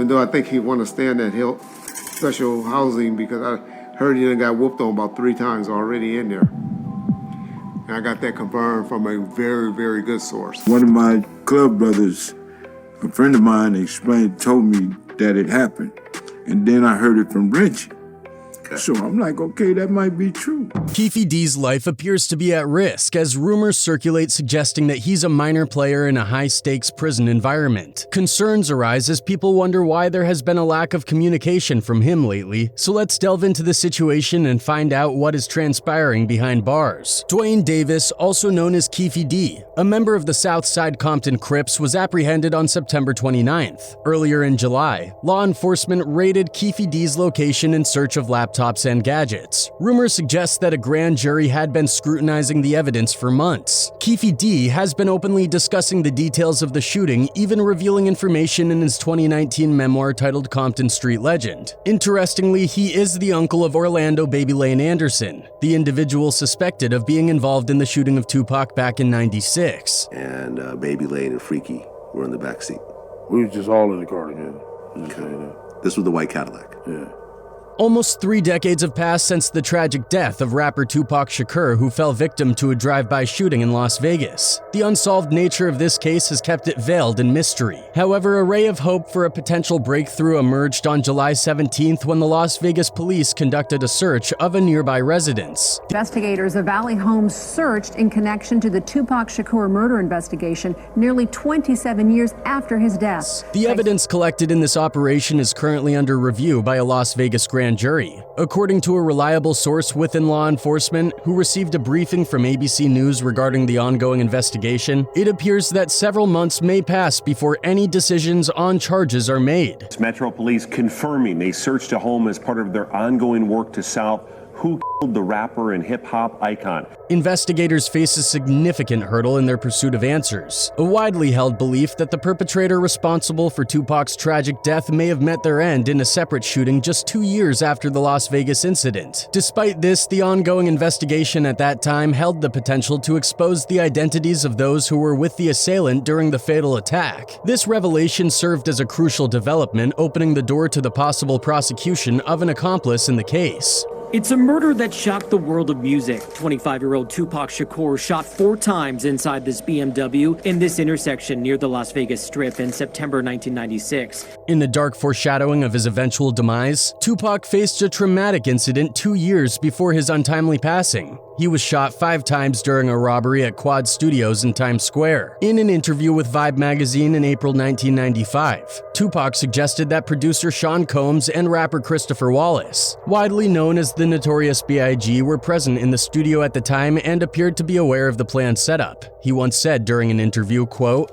even though I think he want to stay in that special housing because I heard he done got whooped on about 3 times already in there. And I got that confirmed from a very, very good source. One of my club brothers, a friend of mine, told me that it happened. And then I heard it from Reggie. So I'm like, okay, that might be true. Keffe D's life appears to be at risk as rumors circulate suggesting that he's a minor player in a high-stakes prison environment. Concerns arise as people wonder why there has been a lack of communication from him lately, so let's delve into the situation and find out what is transpiring behind bars. Dwayne Davis, also known as Keffe D, a member of the Southside Compton Crips, was apprehended on September 29th. Earlier in July, law enforcement raided Keffe D's location in search of laptops and gadgets. Rumors suggest that a grand jury had been scrutinizing the evidence for months. Keffe D has been openly discussing the details of the shooting, even revealing information in his 2019 memoir titled Compton Street Legend. Interestingly, he is the uncle of Orlando Baby Lane Anderson, the individual suspected of being involved in the shooting of Tupac back in '96. And Baby Lane and Freaky were in the backseat. We was just all in the car together. This was the white Cadillac. Yeah. Almost 3 decades have passed since the tragic death of rapper Tupac Shakur, who fell victim to a drive-by shooting in Las Vegas. The unsolved nature of this case has kept it veiled in mystery. However, a ray of hope for a potential breakthrough emerged on July 17th when the Las Vegas police conducted a search of a nearby residence. Investigators of Valley Homes searched in connection to the Tupac Shakur murder investigation nearly 27 years after his death. The evidence collected in this operation is currently under review by a Las Vegas grand jury. According to a reliable source within law enforcement who received a briefing from ABC News regarding the ongoing investigation, it appears that several months may pass before any decisions on charges are made. Metro Police confirming they searched a home as part of their ongoing work to solve who killed the rapper and hip-hop icon. Investigators face a significant hurdle in their pursuit of answers. A widely held belief that the perpetrator responsible for Tupac's tragic death may have met their end in a separate shooting just 2 years after the Las Vegas incident. Despite this, the ongoing investigation at that time held the potential to expose the identities of those who were with the assailant during the fatal attack. This revelation served as a crucial development, opening the door to the possible prosecution of an accomplice in the case. It's a murder that shocked the world of music. 25-year-old Tupac Shakur shot 4 times inside this BMW in this intersection near the Las Vegas Strip in September 1996. In the dark foreshadowing of his eventual demise, Tupac faced a traumatic incident 2 years before his untimely passing. He was shot 5 times during a robbery at Quad Studios in Times Square. In an interview with Vibe magazine in April 1995, Tupac suggested that producer Sean Combs and rapper Christopher Wallace, widely known as the Notorious B.I.G., were present in the studio at the time and appeared to be aware of the planned setup. He once said during an interview, quote,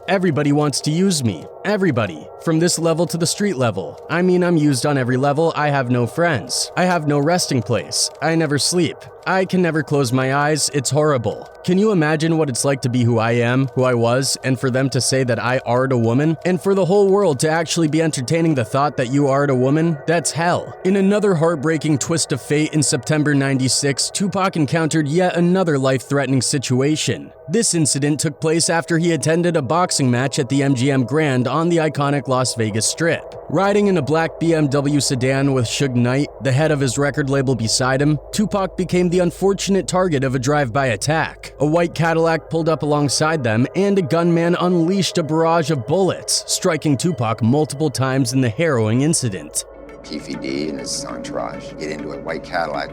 everybody wants to use me. Everybody. From this level to the street level. I mean, I'm used on every level. I have no friends. I have no resting place. I never sleep. I can never close my eyes. It's horrible. Can you imagine what it's like to be who I am, who I was, and for them to say that I art a woman? And for the whole world to actually be entertaining the thought that you art a woman? That's hell. In another heartbreaking twist of fate in September '96, Tupac encountered yet another life-threatening situation. This incident took place after he attended a boxing match at the MGM Grand on the iconic Las Vegas Strip. Riding in a black BMW sedan with Suge Knight, the head of his record label, beside him, Tupac became the unfortunate target of a drive-by attack. A white Cadillac pulled up alongside them, and a gunman unleashed a barrage of bullets, striking Tupac multiple times in the harrowing incident. Keffe D and his entourage get into a white Cadillac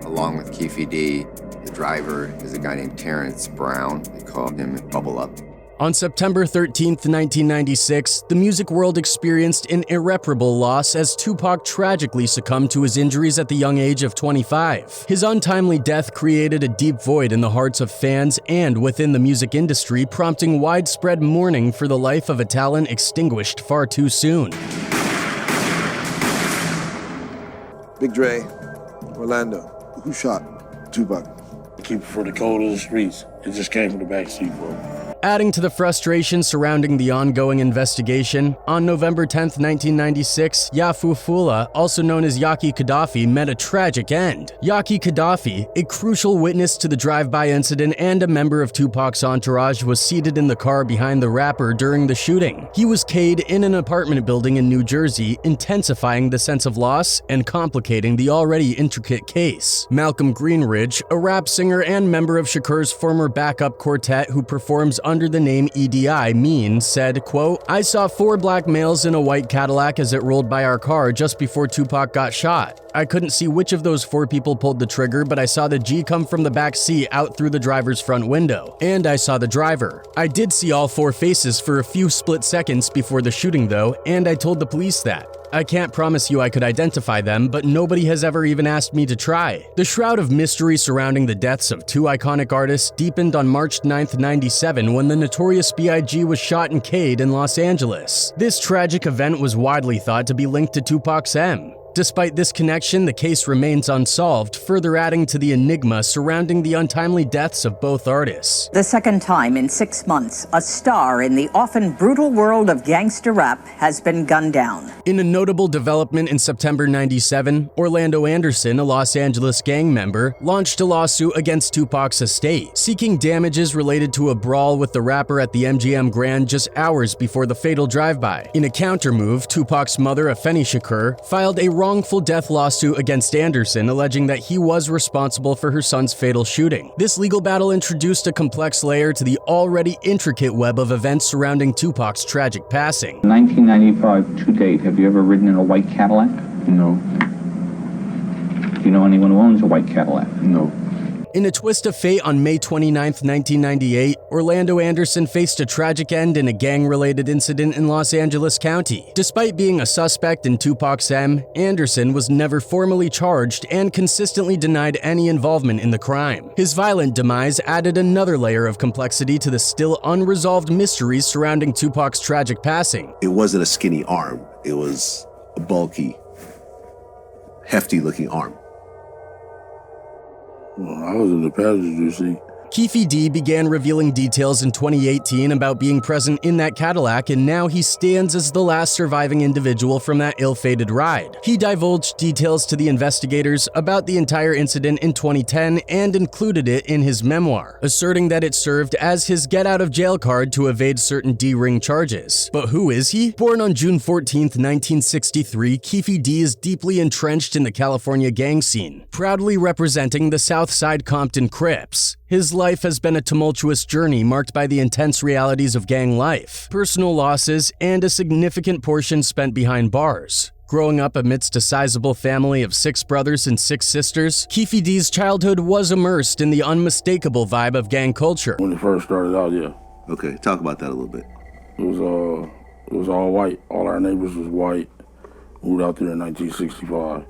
along with Keffe D. The driver is a guy named Terrence Brown. They call him Bubble Up. On September 13th, 1996, the music world experienced an irreparable loss as Tupac tragically succumbed to his injuries at the young age of 25. His untimely death created a deep void in the hearts of fans and within the music industry, prompting widespread mourning for the life of a talent extinguished far too soon. Big Dre, Orlando. Who shot Tupac? Keep it for the code of the streets. It just came from the backseat, bro. Adding to the frustration surrounding the ongoing investigation, on November 10, 1996, Yafu Fula, also known as Yaki Gaddafi, met a tragic end. Yaki Gaddafi, a crucial witness to the drive-by incident and a member of Tupac's entourage, was seated in the car behind the rapper during the shooting. He was killed in an apartment building in New Jersey, intensifying the sense of loss and complicating the already intricate case. Malcolm Greenridge, a rap singer and member of Shakur's former backup quartet who performs under the name EDI Mean, said, quote, "I saw 4 black males in a white Cadillac as it rolled by our car just before Tupac got shot. I couldn't see which of those 4 people pulled the trigger, but I saw the G come from the back seat out through the driver's front window. And I saw the driver. I did see all 4 faces for a few split seconds before the shooting though, and I told the police that. I can't promise you I could identify them, but nobody has ever even asked me to try." The shroud of mystery surrounding the deaths of 2 iconic artists deepened on March 9, 1997 when the Notorious B.I.G. was shot and killed in Los Angeles. This tragic event was widely thought to be linked to Tupac's M. Despite this connection, the case remains unsolved, further adding to the enigma surrounding the untimely deaths of both artists. The second time in 6 months, a star in the often brutal world of gangster rap has been gunned down. In a notable development in September 97, Orlando Anderson, a Los Angeles gang member, launched a lawsuit against Tupac's estate, seeking damages related to a brawl with the rapper at the MGM Grand just hours before the fatal drive-by. In a countermove, Tupac's mother, Afeni Shakur, filed a wrongful death lawsuit against Anderson, alleging that he was responsible for her son's fatal shooting. This legal battle introduced a complex layer to the already intricate web of events surrounding Tupac's tragic passing. 1995 to date, have you ever ridden in a white Cadillac? No. Do you know anyone who owns a white Cadillac? No. In a twist of fate on May 29, 1998, Orlando Anderson faced a tragic end in a gang-related incident in Los Angeles County. Despite being a suspect in Tupac's M, Anderson was never formally charged and consistently denied any involvement in the crime. His violent demise added another layer of complexity to the still unresolved mysteries surrounding Tupac's tragic passing. It wasn't a skinny arm. It was a bulky, hefty-looking arm. Well, I was in the passenger seat. Keffe D began revealing details in 2018 about being present in that Cadillac, and now he stands as the last surviving individual from that ill-fated ride. He divulged details to the investigators about the entire incident in 2010 and included it in his memoir, asserting that it served as his get-out-of-jail card to evade certain D-ring charges. But who is he? Born on June 14, 1963, Keffe D is deeply entrenched in the California gang scene, proudly representing the Southside Compton Crips. His life has been a tumultuous journey marked by the intense realities of gang life, personal losses, and a significant portion spent behind bars. Growing up amidst a sizable family of 6 brothers and 6 sisters, Keffe D's childhood was immersed in the unmistakable vibe of gang culture. When it first started out, yeah. Okay, talk about that a little bit. It was all white. All our neighbors was white. Moved out there in 1965.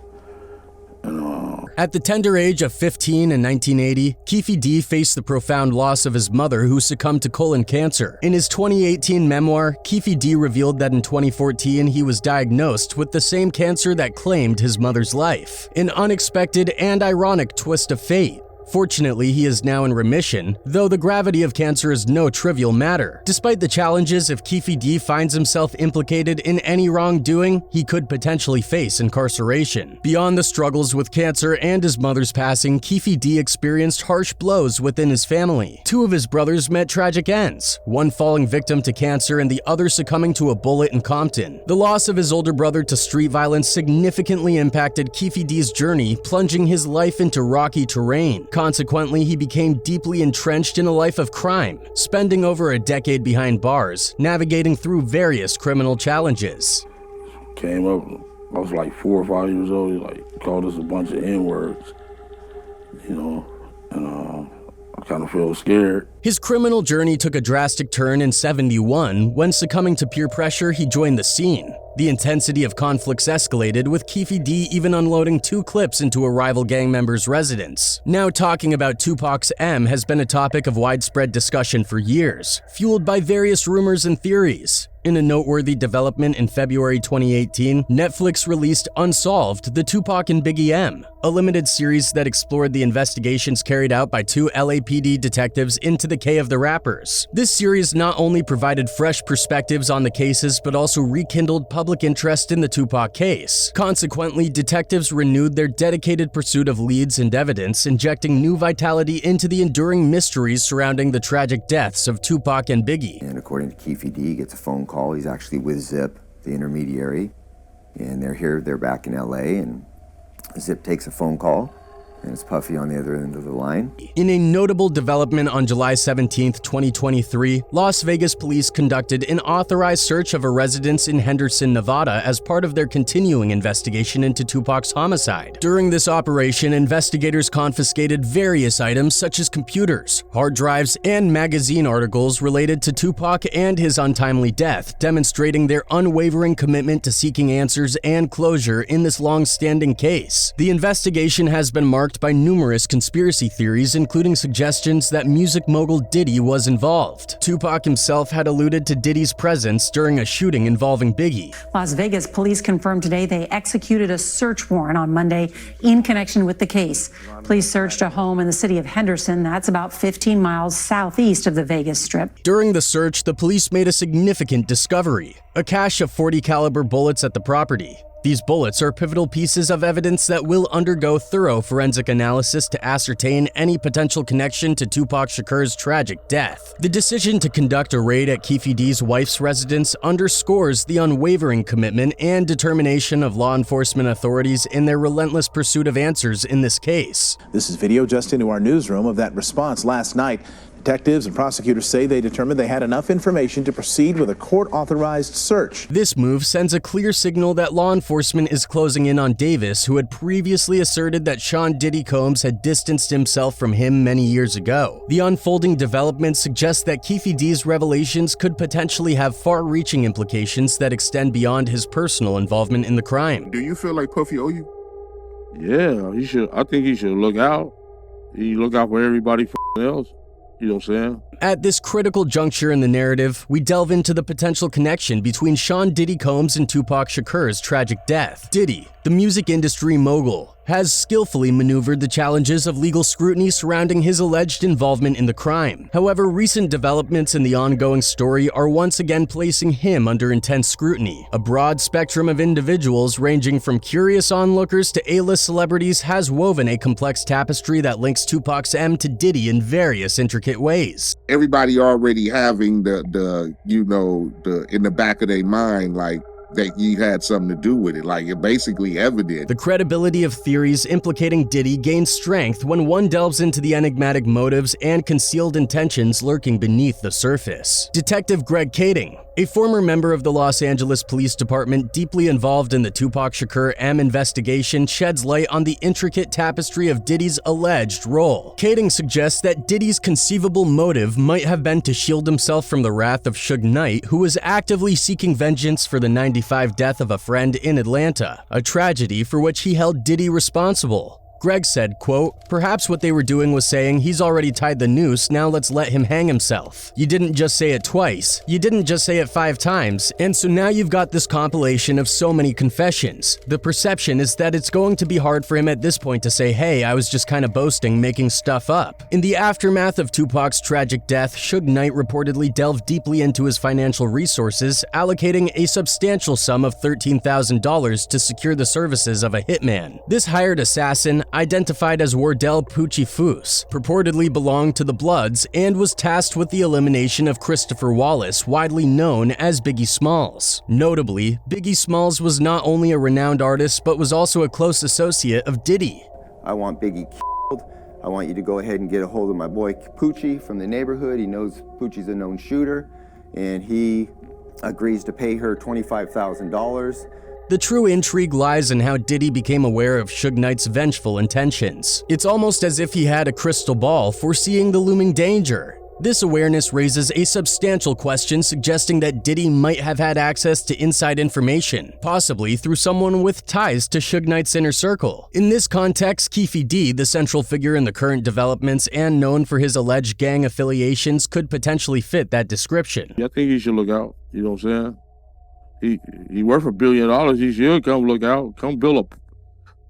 At the tender age of 15 in 1980, Keffe D faced the profound loss of his mother, who succumbed to colon cancer. In his 2018 memoir, Keffe D revealed that in 2014 he was diagnosed with the same cancer that claimed his mother's life. An unexpected and ironic twist of fate. Fortunately, he is now in remission, though the gravity of cancer is no trivial matter. Despite the challenges, if Keffe D finds himself implicated in any wrongdoing, he could potentially face incarceration. Beyond the struggles with cancer and his mother's passing, Keffe D experienced harsh blows within his family. 2 of his brothers met tragic ends, one falling victim to cancer and the other succumbing to a bullet in Compton. The loss of his older brother to street violence significantly impacted Keffe D's journey, plunging his life into rocky terrain. Consequently, he became deeply entrenched in a life of crime, spending over a decade behind bars, navigating through various criminal challenges. Came up, I was like 4 or 5 years old. He called us a bunch of N-words, and I kind of felt scared. His criminal journey took a drastic turn in '71 when, succumbing to peer pressure, he joined the scene. The intensity of conflicts escalated, with Keffe D even unloading 2 clips into a rival gang member's residence. Now talking about Tupac's M has been a topic of widespread discussion for years, fueled by various rumors and theories. In a noteworthy development in February 2018, Netflix released Unsolved: The Tupac and Biggie M, a limited series that explored the investigations carried out by two LAPD detectives into the K of the rappers. This series not only provided fresh perspectives on the cases, but also rekindled public interest in the Tupac case. Consequently, detectives renewed their dedicated pursuit of leads and evidence, injecting new vitality into the enduring mysteries surrounding the tragic deaths of Tupac and Biggie. And according to Keffe D, he gets a phone call. He's actually with Zip, the intermediary, and they're back in LA, and Zip takes a phone call, and it's Puffy on the other end of the line. In a notable development on July 17, 2023, Las Vegas police conducted an authorized search of a residence in Henderson, Nevada as part of their continuing investigation into Tupac's homicide. During this operation, investigators confiscated various items such as computers, hard drives, and magazine articles related to Tupac and his untimely death, demonstrating their unwavering commitment to seeking answers and closure in this long-standing case. The investigation has been marked by numerous conspiracy theories, including suggestions that music mogul Diddy was involved. Tupac himself had alluded to Diddy's presence during a shooting involving Biggie. Las Vegas police confirmed today they executed a search warrant on Monday in connection with the case. Police searched a home in the city of Henderson, that's about 15 miles southeast of the Vegas Strip. During the search, the police made a significant discovery: a cache of .40 caliber bullets at the property. These bullets are pivotal pieces of evidence that will undergo thorough forensic analysis to ascertain any potential connection to Tupac Shakur's tragic death. The decision to conduct a raid at Keffe D's wife's residence underscores the unwavering commitment and determination of law enforcement authorities in their relentless pursuit of answers in this case. This is video just into our newsroom of that response last night. Detectives and prosecutors say they determined they had enough information to proceed with a court-authorized search. This move sends a clear signal that law enforcement is closing in on Davis, who had previously asserted that Sean Diddy Combs had distanced himself from him many years ago. The unfolding developments suggest that Keffe D's revelations could potentially have far-reaching implications that extend beyond his personal involvement in the crime. Do you feel like Puffy owe you? Yeah, he should. I think he should look out. He look out for everybody else. You know what I'm saying? At this critical juncture in the narrative, we delve into the potential connection between Sean Diddy Combs and Tupac Shakur's tragic death. Diddy, the music industry mogul, has skillfully maneuvered the challenges of legal scrutiny surrounding his alleged involvement in the crime. However, recent developments in the ongoing story are once again placing him under intense scrutiny. A broad spectrum of individuals, ranging from curious onlookers to A-list celebrities, has woven a complex tapestry that links Tupac's M to Diddy in various intricate ways. Everybody already having the in the back of their mind, like, that you had something to do with it, like you're basically evident. The credibility of theories implicating Diddy gains strength when one delves into the enigmatic motives and concealed intentions lurking beneath the surface. Detective Greg Kading, a former member of the Los Angeles Police Department deeply involved in the Tupac Shakur M investigation, sheds light on the intricate tapestry of Diddy's alleged role. Kading suggests that Diddy's conceivable motive might have been to shield himself from the wrath of Suge Knight, who was actively seeking vengeance for the '95 death of a friend in Atlanta, a tragedy for which he held Diddy responsible. Greg said, quote, "Perhaps what they were doing was saying, he's already tied the noose, now let's let him hang himself. You didn't just say it twice, you didn't just say it 5 times, and so now you've got this compilation of so many confessions. The perception is that it's going to be hard for him at this point to say, hey, I was just kind of boasting, making stuff up." In the aftermath of Tupac's tragic death, Suge Knight reportedly delved deeply into his financial resources, allocating a substantial sum of $13,000 to secure the services of a hitman. This hired assassin, identified as Wardell Poochie Foose, purportedly belonged to the Bloods and was tasked with the elimination of Christopher Wallace, widely known as Biggie Smalls. Notably, Biggie Smalls was not only a renowned artist, but was also a close associate of Diddy. I want Biggie killed. I want you to go ahead and get a hold of my boy Poochie from the neighborhood. He knows Poochie's a known shooter, and he agrees to pay her $25,000. The true intrigue lies in how Diddy became aware of Suge Knight's vengeful intentions. It's almost as if he had a crystal ball foreseeing the looming danger. This awareness raises a substantial question suggesting that Diddy might have had access to inside information, possibly through someone with ties to Suge Knight's inner circle. In this context, Keffe D, the central figure in the current developments and known for his alleged gang affiliations, could potentially fit that description. I think he should look out. You know what I'm saying? He worth $1 billion. He should come look out. Come build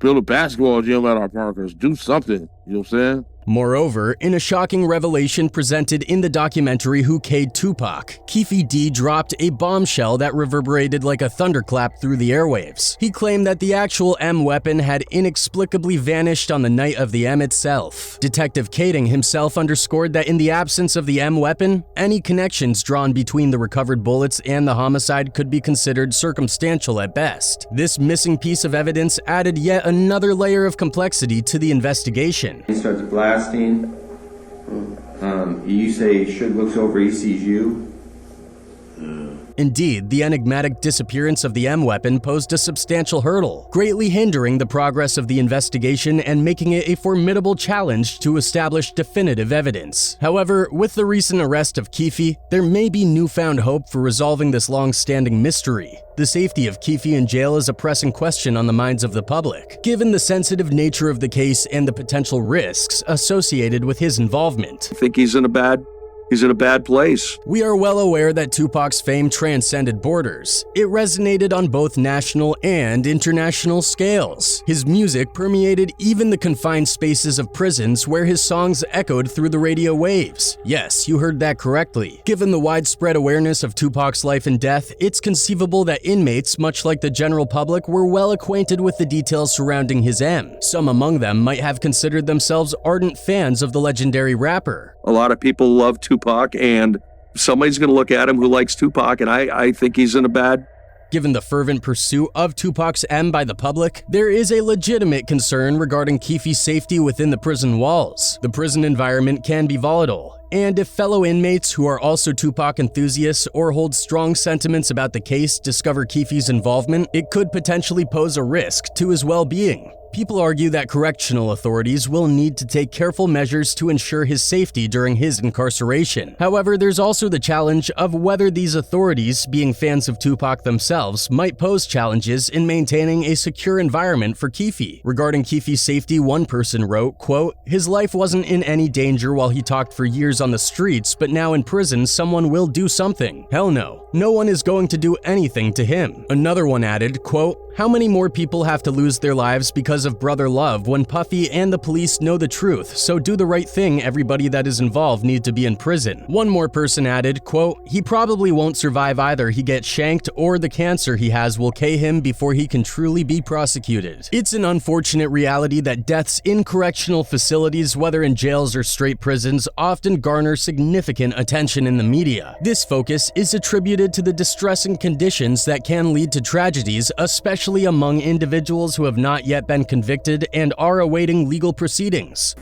a basketball gym at our Parkers. Do something. You know what I'm saying? Moreover, in a shocking revelation presented in the documentary Who K'd Tupac, Keffe D dropped a bombshell that reverberated like a thunderclap through the airwaves. He claimed that the actual M weapon had inexplicably vanished on the night of the M itself. Detective Kading himself underscored that in the absence of the M weapon, any connections drawn between the recovered bullets and the homicide could be considered circumstantial at best. This missing piece of evidence added yet another layer of complexity to the investigation. He starts blasting. You say Suge looks over, he sees you. Indeed, the enigmatic disappearance of the M weapon posed a substantial hurdle, greatly hindering the progress of the investigation and making it a formidable challenge to establish definitive evidence. However, with the recent arrest of Keefe, there may be newfound hope for resolving this long-standing mystery. The safety of Keefe in jail is a pressing question on the minds of the public, given the sensitive nature of the case and the potential risks associated with his involvement. I think he's in a bad place. We are well aware that Tupac's fame transcended borders. It resonated on both national and international scales. His music permeated even the confined spaces of prisons where his songs echoed through the radio waves. Yes, you heard that correctly. Given the widespread awareness of Tupac's life and death, it's conceivable that inmates, much like the general public, were well acquainted with the details surrounding his M. Some among them might have considered themselves ardent fans of the legendary rapper. A lot of people love Tupac, and somebody's going to look at him who likes Tupac, and I think he's in a bad... Given the fervent pursuit of Tupac's M by the public, there is a legitimate concern regarding Keffe's safety within the prison walls. The prison environment can be volatile, and if fellow inmates who are also Tupac enthusiasts or hold strong sentiments about the case discover Keffe's involvement, it could potentially pose a risk to his well-being. People argue that correctional authorities will need to take careful measures to ensure his safety during his incarceration. However, there's also the challenge of whether these authorities, being fans of Tupac themselves, might pose challenges in maintaining a secure environment for Keffe. Regarding Keffe's safety, one person wrote, quote, "His life wasn't in any danger while he talked for years on the streets, but now in prison someone will do something. Hell no. No one is going to do anything to him." Another one added, quote, "How many more people have to lose their lives because of brother love when Puffy and the police know the truth, so do the right thing, everybody that is involved need to be in prison." One more person added, quote, "He probably won't survive either. He gets shanked or the cancer he has will kill him before he can truly be prosecuted." It's an unfortunate reality that deaths in correctional facilities, whether in jails or straight prisons, often garner significant attention in the media. This focus is attributed to the distressing conditions that can lead to tragedies, especially among individuals who have not yet been convicted and are awaiting legal proceedings.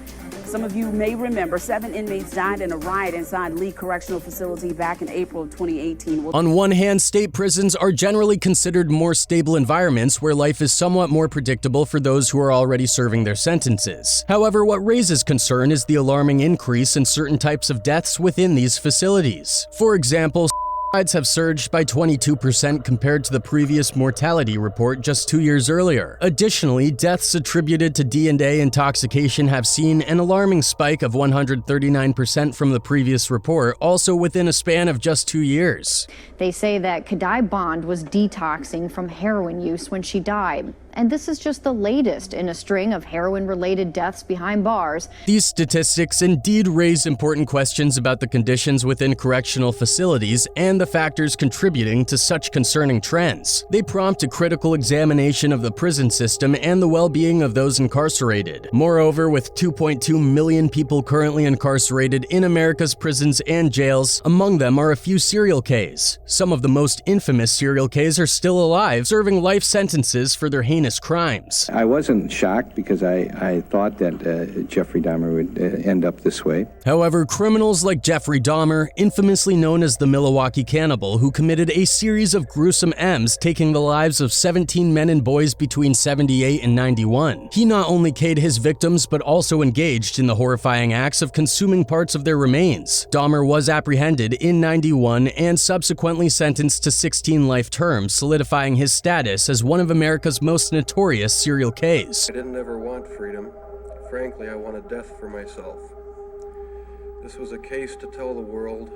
Some of you may remember 7 inmates died in a riot inside Lee Correctional Facility back in April of 2018. On one hand, state prisons are generally considered more stable environments where life is somewhat more predictable for those who are already serving their sentences. However, what raises concern is the alarming increase in certain types of deaths within these facilities. For example, suicides have surged by 22% compared to the previous mortality report just 2 years earlier. Additionally, deaths attributed to D&A intoxication have seen an alarming spike of 139% from the previous report, also within a span of just 2 years. They say that Kadai Bond was detoxing from heroin use when she died. And this is just the latest in a string of heroin-related deaths behind bars. These statistics indeed raise important questions about the conditions within correctional facilities and the factors contributing to such concerning trends. They prompt a critical examination of the prison system and the well-being of those incarcerated. Moreover, with 2.2 million people currently incarcerated in America's prisons and jails, among them are a few serial Ks. Some of the most infamous serial Ks are still alive, serving life sentences for their heinous crimes. I wasn't shocked because I thought that Jeffrey Dahmer would end up this way. However, criminals like Jeffrey Dahmer, infamously known as the Milwaukee Cannibal, who committed a series of gruesome M's, taking the lives of 17 men and boys between 78 and 91. He not only K'd his victims, but also engaged in the horrifying acts of consuming parts of their remains. Dahmer was apprehended in 91 and subsequently sentenced to 16 life terms, solidifying his status as one of America's most notorious serial Ks. I didn't ever want freedom. Frankly, I wanted death for myself. This was a case to tell the world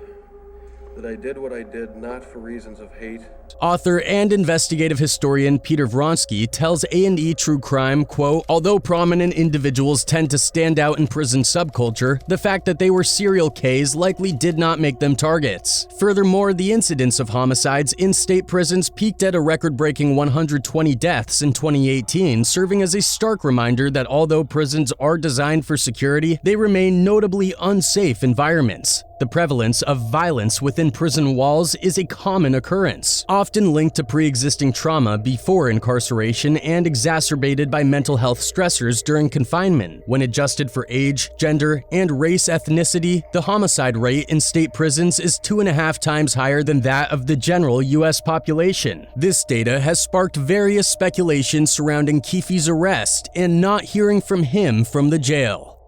that I did what I did not for reasons of hate. Author and investigative historian Peter Vronsky tells A&E True Crime, quote, although prominent individuals tend to stand out in prison subculture, the fact that they were serial Ks likely did not make them targets. Furthermore, the incidence of homicides in state prisons peaked at a record-breaking 120 deaths in 2018, serving as a stark reminder that although prisons are designed for security, they remain notably unsafe environments. The prevalence of violence within prison walls is a common occurrence, often linked to pre-existing trauma before incarceration and exacerbated by mental health stressors during confinement. When adjusted for age, gender, and race ethnicity, the homicide rate in state prisons is 2.5 times higher than that of the general U.S. population. This data has sparked various speculation surrounding Keefe's arrest and not hearing from him from the jail.